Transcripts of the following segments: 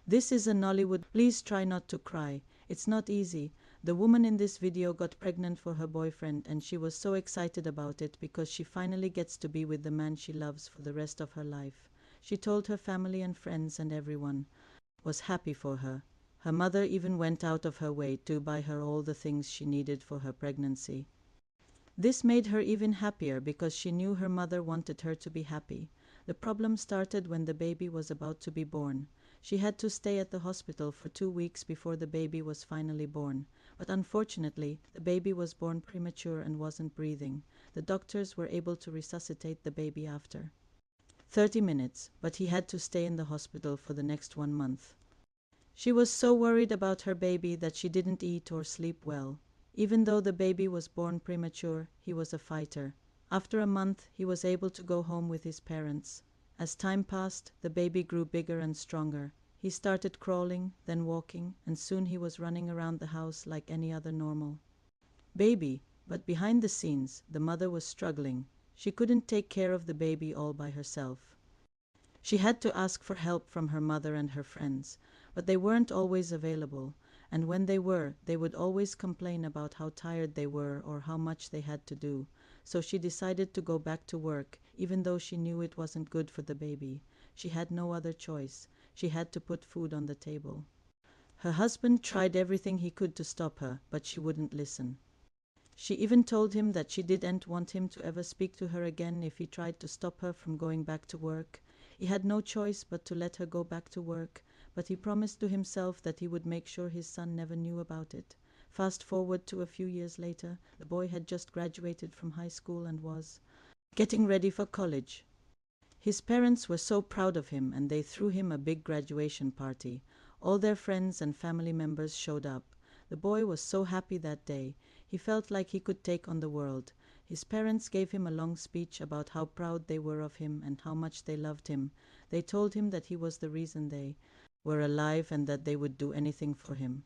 This is a Nollywood. Please try not to cry. It's not easy. The woman in this video got pregnant for her boyfriend and she was so excited about it because she finally gets to be with the man she loves for the rest of her life. She told her family and friends and everyone was happy for her. Her mother even went out of her way to buy her all the things she needed for her pregnancy. This made her even happier because she knew her mother wanted her to be happy. The problem started when the baby was about to be born. She had to stay at the hospital for 2 weeks before the baby was finally born. But unfortunately, the baby was born premature and wasn't breathing. The doctors were able to resuscitate the baby after 30 minutes, but he had to stay in the hospital for the next 1 month. She was so worried about her baby that she didn't eat or sleep well. Even though the baby was born premature, he was a fighter. After a month, he was able to go home with his parents. As time passed, the baby grew bigger and stronger. He started crawling, then walking, and soon he was running around the house like any other normal baby. But behind the scenes, the mother was struggling. She couldn't take care of the baby all by herself. She had to ask for help from her mother and her friends, but they weren't always available, and when they were, they would always complain about how tired they were or how much they had to do. So she decided to go back to work, even though she knew it wasn't good for the baby. She had no other choice. She had to put food on the table. Her husband tried everything he could to stop her, but she wouldn't listen. She even told him that she didn't want him to ever speak to her again if he tried to stop her from going back to work. He had no choice but to let her go back to work, but he promised to himself that he would make sure his son never knew about it. Fast forward to a few years later, the boy had just graduated from high school and was getting ready for college. His parents were so proud of him and they threw him a big graduation party. All their friends and family members showed up. The boy was so happy that day. He felt like he could take on the world. His parents gave him a long speech about how proud they were of him and how much they loved him. They told him that he was the reason they were alive and that they would do anything for him.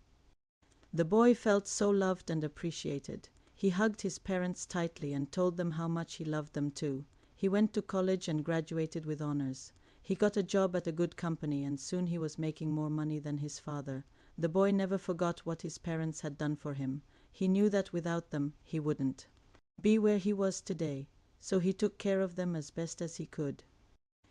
The boy felt so loved and appreciated. He hugged his parents tightly and told them how much he loved them too. He went to college and graduated with honors. He got a job at a good company and soon he was making more money than his father. The boy never forgot what his parents had done for him. He knew that without them, he wouldn't be where he was today, so he took care of them as best as he could.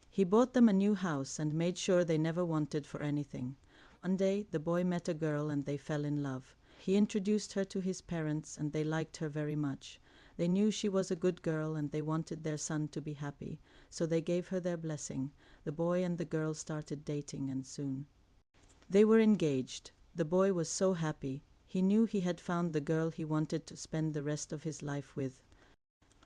He bought them a new house and made sure they never wanted for anything. One day, the boy met a girl and they fell in love. He introduced her to his parents and they liked her very much. They knew she was a good girl and they wanted their son to be happy, so they gave her their blessing. The boy and the girl started dating and soon they were engaged. The boy was so happy. He knew he had found the girl he wanted to spend the rest of his life with.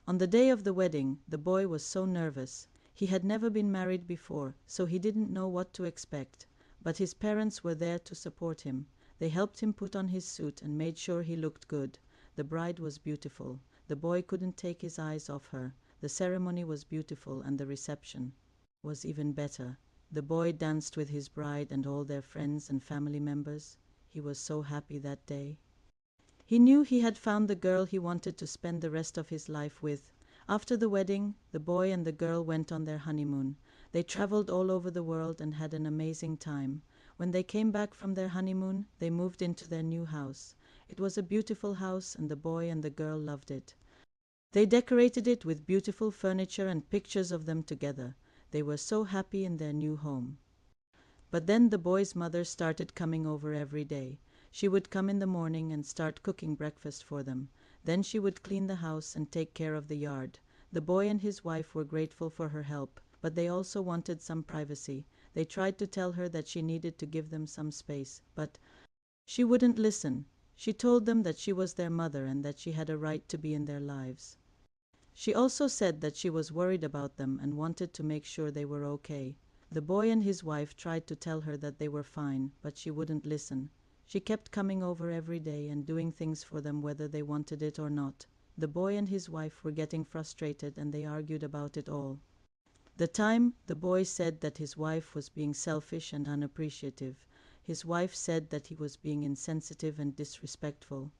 On the day of the wedding, the boy was so nervous. He had never been married before, so he didn't know what to expect. But his parents were there to support him. They helped him put on his suit and made sure he looked good. The bride was beautiful. The boy couldn't take his eyes off her. The ceremony was beautiful and the reception was even better. The boy danced with his bride and all their friends and family members. He was so happy that day. He knew he had found the girl he wanted to spend the rest of his life with. After the wedding, the boy and the girl went on their honeymoon. They traveled all over the world and had an amazing time. When they came back from their honeymoon, they moved into their new house. It was a beautiful house and the boy and the girl loved it. They decorated it with beautiful furniture and pictures of them together. They were so happy in their new home. But then the boy's mother started coming over every day. She would come in the morning and start cooking breakfast for them. Then she would clean the house and take care of the yard. The boy and his wife were grateful for her help, but they also wanted some privacy. They tried to tell her that she needed to give them some space, but she wouldn't listen. She told them that she was their mother and that she had a right to be in their lives. She also said that she was worried about them and wanted to make sure they were okay. The boy and his wife tried to tell her that they were fine, but she wouldn't listen. She kept coming over every day and doing things for them whether they wanted it or not. The boy and his wife were getting frustrated and they argued about it all the time. The boy said that his wife was being selfish and unappreciative. His wife said that he was being insensitive and disrespectful.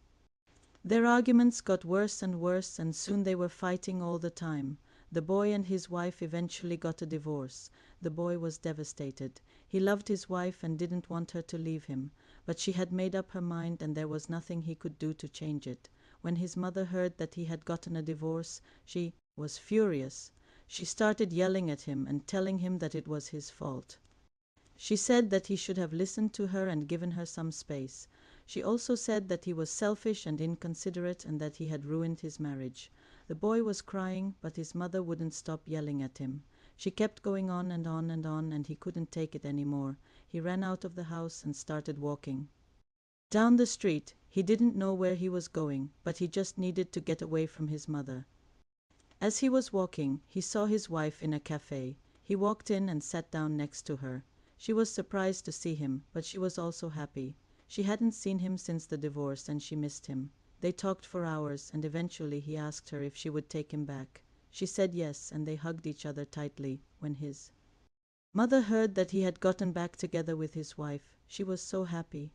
Their arguments got worse and worse and soon they were fighting all the time. The boy and his wife eventually got a divorce. The boy was devastated. He loved his wife and didn't want her to leave him, but she had made up her mind and there was nothing he could do to change it. When his mother heard that he had gotten a divorce, she was furious. She started yelling at him and telling him that it was his fault. She said that he should have listened to her and given her some space. She also said that he was selfish and inconsiderate and that he had ruined his marriage. The boy was crying, but his mother wouldn't stop yelling at him. She kept going on and on and on, and he couldn't take it anymore. He ran out of the house and started walking down the street. He didn't know where he was going, but he just needed to get away from his mother. As he was walking, he saw his wife in a cafe. He walked in and sat down next to her. She was surprised to see him, but she was also happy. She hadn't seen him since the divorce and she missed him. They talked for hours and eventually he asked her if she would take him back. She said yes, and they hugged each other tightly when his mother heard that he had gotten back together with his wife. She was so happy.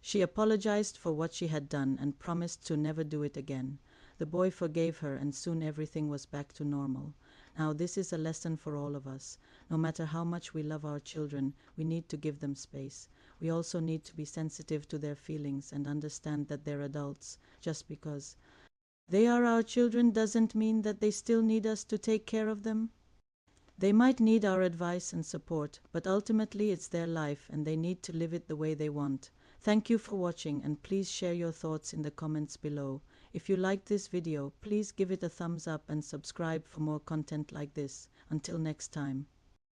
She apologized for what she had done and promised to never do it again. The boy forgave her and soon everything was back to normal. Now this is a lesson for all of us. No matter how much we love our children, we need to give them space. We also need to be sensitive to their feelings and understand that they're adults. Just because they are our children doesn't mean that they still need us to take care of them. They might need our advice and support, but ultimately it's their life and they need to live it the way they want. Thank you for watching and please share your thoughts in the comments below. If you liked this video, please give it a thumbs up and subscribe for more content like this. Until next time.